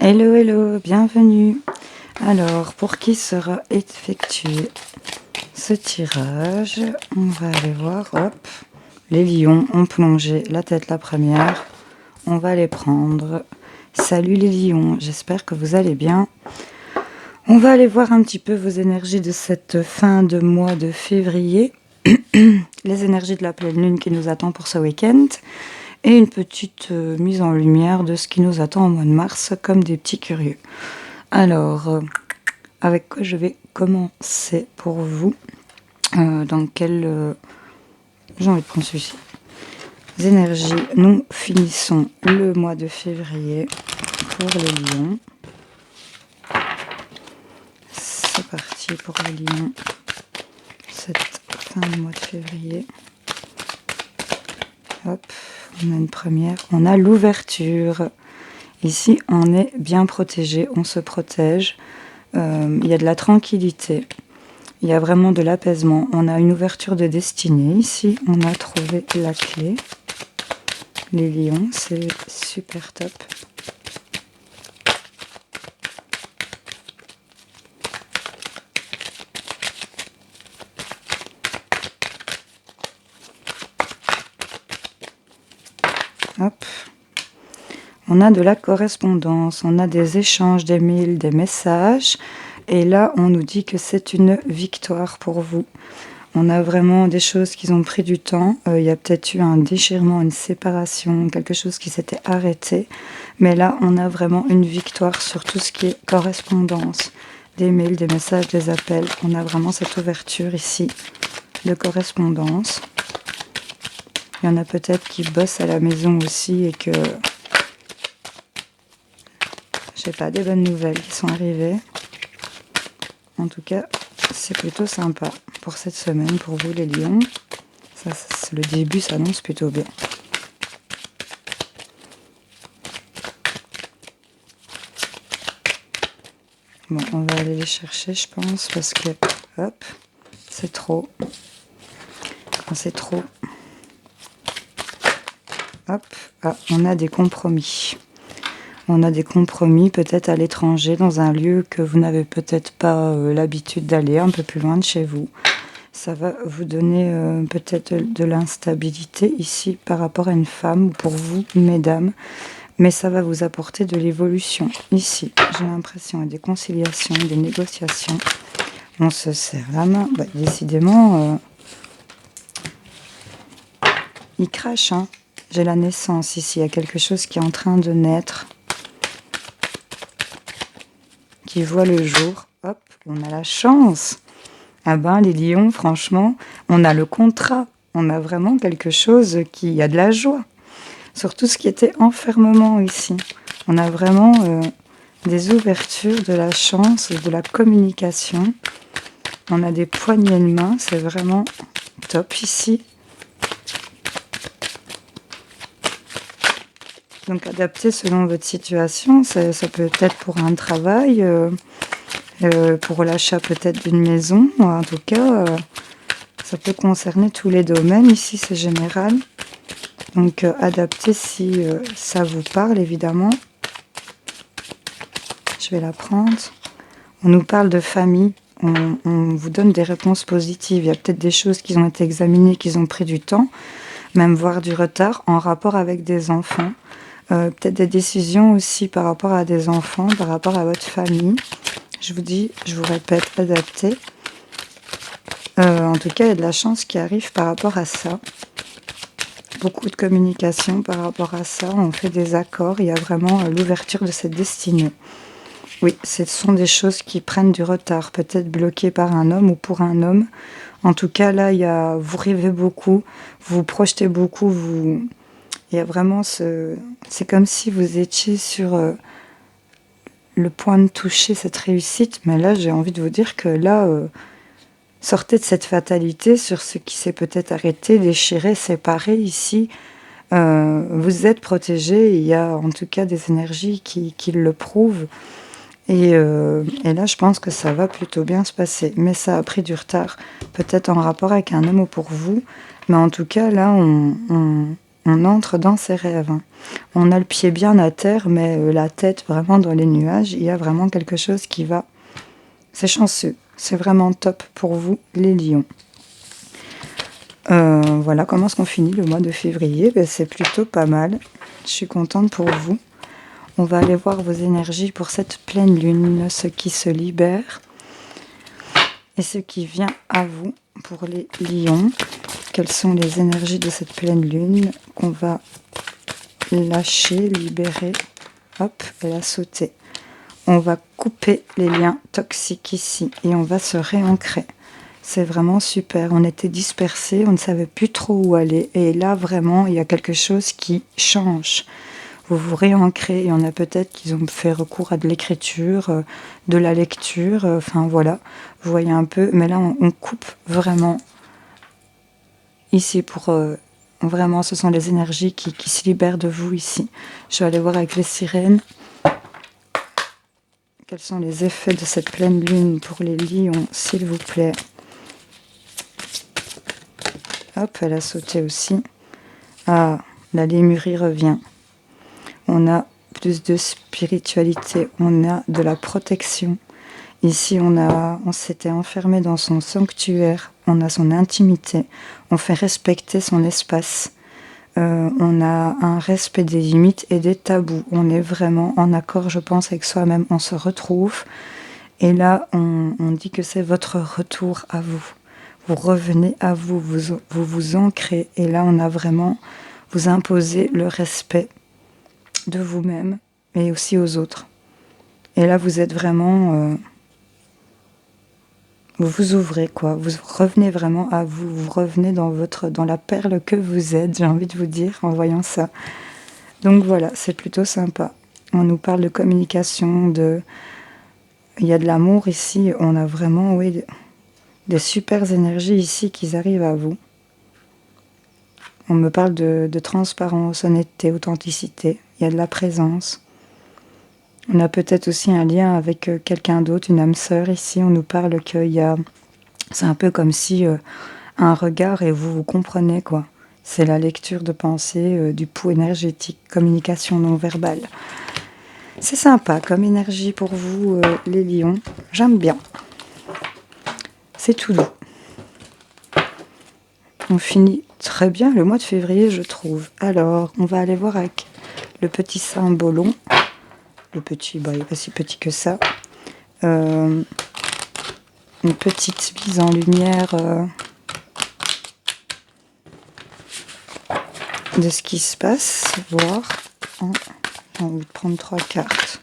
Hello, hello, bienvenue. Alors, pour qui sera effectué ce tirage? On va aller voir, hop. Les lions ont plongé la tête la première. On va les prendre. Salut les lions, j'espère que vous allez bien. On va aller voir un petit peu vos énergies de cette fin de mois de février. Les énergies de la pleine lune qui nous attend pour ce week-end. Et une petite mise en lumière de ce qui nous attend au mois de mars, comme des petits curieux. Alors, avec quoi je vais commencer pour vous? Dans quel... j'ai envie de prendre celui-ci. Les énergies, nous finissons le mois de février pour les lions. C'est parti pour les lions. Cette fin de mois de février. Hop, on a une première. On a l'ouverture. Ici, on est bien protégé, on se protège. Il y a de la tranquillité. Il y a vraiment de l'apaisement. On a une ouverture de destinée. Ici, on a trouvé la clé. Les lions, c'est super top. Hop. On a de la correspondance, on a des échanges, des mails, des messages. Et là, on nous dit que c'est une victoire pour vous. On a vraiment des choses qui ont pris du temps. Il y a peut-être eu un déchirement, une séparation, quelque chose qui s'était arrêté. Mais là, on a vraiment une victoire sur tout ce qui est correspondance. Des mails, des messages, des appels. On a vraiment cette ouverture ici de correspondance. Il y en a peut-être qui bossent à la maison aussi et que... je sais pas, des bonnes nouvelles qui sont arrivées. En tout cas, c'est plutôt sympa pour cette semaine, pour vous les lions. Ça, le début s'annonce plutôt bien. Bon, on va aller les chercher, je pense, parce que, hop, c'est trop. Quand c'est trop... hop, ah, on a des compromis. On a des compromis peut-être à l'étranger, dans un lieu que vous n'avez peut-être pas l'habitude d'aller, un peu plus loin de chez vous. Ça va vous donner peut-être de l'instabilité ici par rapport à une femme, ou pour vous, mesdames. Mais ça va vous apporter de l'évolution. Ici, j'ai l'impression, des conciliations, des négociations. On se serre la main. Bah, décidément, il crache, hein. J'ai la naissance ici. Il y a quelque chose qui est en train de naître, qui voit le jour. Hop, on a la chance. Ah ben, les lions, franchement, on a le contrat. On a vraiment quelque chose qui a de la joie. Sur tout ce qui était enfermement ici. On a vraiment des ouvertures, de la chance, de la communication. On a des poignées de main, c'est vraiment top ici. Donc adapté selon votre situation, ça peut être pour un travail, pour l'achat peut-être d'une maison. En tout cas, ça peut concerner tous les domaines. Ici, c'est général. Donc adapté si ça vous parle, évidemment. Je vais la prendre. On nous parle de famille. On vous donne des réponses positives. Il y a peut-être des choses qui ont été examinées, qui ont pris du temps, même voire du retard, en rapport avec des enfants. Peut-être des décisions aussi par rapport à des enfants, par rapport à votre famille. Je vous dis, je vous répète, adapté. En tout cas, il y a de la chance qui arrive par rapport à ça. Beaucoup de communication par rapport à ça. On fait des accords. Il y a vraiment l'ouverture de cette destinée. Oui, ce sont des choses qui prennent du retard. Peut-être bloquées par un homme ou pour un homme. En tout cas, là, vous rêvez beaucoup. Vous vous projetez beaucoup. Il y a vraiment c'est comme si vous étiez sur le point de toucher cette réussite. Mais là, j'ai envie de vous dire que là... sortez de cette fatalité sur ce qui s'est peut-être arrêté, déchiré, séparé ici. Vous êtes protégé, il y a en tout cas des énergies qui le prouvent. Et là, je pense que ça va plutôt bien se passer. Mais ça a pris du retard, peut-être en rapport avec un homme ou pour vous. Mais en tout cas, là, on On entre dans ses rêves. Hein. On a le pied bien à terre, mais la tête vraiment dans les nuages. Il y a vraiment quelque chose qui va... C'est chanceux. C'est vraiment top pour vous, les lions. Voilà comment est-ce qu'on finit le mois de février. Ben, c'est plutôt pas mal. Je suis contente pour vous. On va aller voir vos énergies pour cette pleine lune, ce qui se libère et ce qui vient à vous pour les lions. Quelles sont les énergies de cette pleine lune qu'on va lâcher, libérer. Hop, elle a sauté. On va couper les liens toxiques ici et on va se réancrer. C'est vraiment super. On était dispersés, on ne savait plus trop où aller. Et là, vraiment, il y a quelque chose qui change. Vous vous réancrez. Il y en a peut-être qui ont fait recours à de l'écriture, de la lecture. Enfin, voilà. Vous voyez un peu. Mais là, on coupe vraiment ici pour... vraiment, ce sont les énergies qui se libèrent de vous ici. Je vais aller voir avec les sirènes. Quels sont les effets de cette pleine lune pour les lions, s'il vous plaît. Hop, elle a sauté aussi. Ah, la lémurie revient. On a plus de spiritualité, on a de la protection. Ici, on s'était enfermé dans son sanctuaire, on a son intimité, on fait respecter son espace. On a un respect des limites et des tabous. On est vraiment en accord, je pense, avec soi-même. On se retrouve. Et là, on dit que c'est votre retour à vous. Vous revenez à vous, vous ancrez. Et là, on a vraiment vous imposé le respect de vous-même, mais aussi aux autres. Et là, vous êtes vraiment... vous vous ouvrez, quoi. Vous revenez vraiment à vous. Vous revenez dans la perle que vous êtes, j'ai envie de vous dire, en voyant ça. Donc voilà, c'est plutôt sympa. On nous parle de communication, il y a de l'amour ici. On a vraiment, oui, des super énergies ici qui arrivent à vous. On me parle de transparence, honnêteté, authenticité. Il y a de la présence. On a peut-être aussi un lien avec quelqu'un d'autre, une âme sœur ici. On nous parle qu'il y a... C'est un peu comme si un regard et vous comprenez, quoi. C'est la lecture de pensée, du pouls énergétique, communication non verbale. C'est sympa comme énergie pour vous, les lions. J'aime bien. C'est tout doux. On finit très bien le mois de février, je trouve. Alors, on va aller voir avec le petit Saint-Bolon. Le petit, il n'est pas si petit que ça. Une petite mise en lumière de ce qui se passe. Voir. On va prendre 3 cartes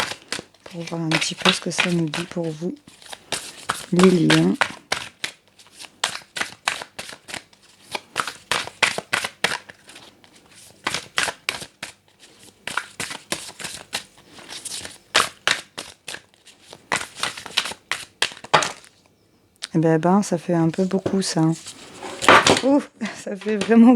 pour voir un petit peu ce que ça nous dit pour vous, les lions. Eh ben, ça fait un peu beaucoup, ça. Ouh, ça fait vraiment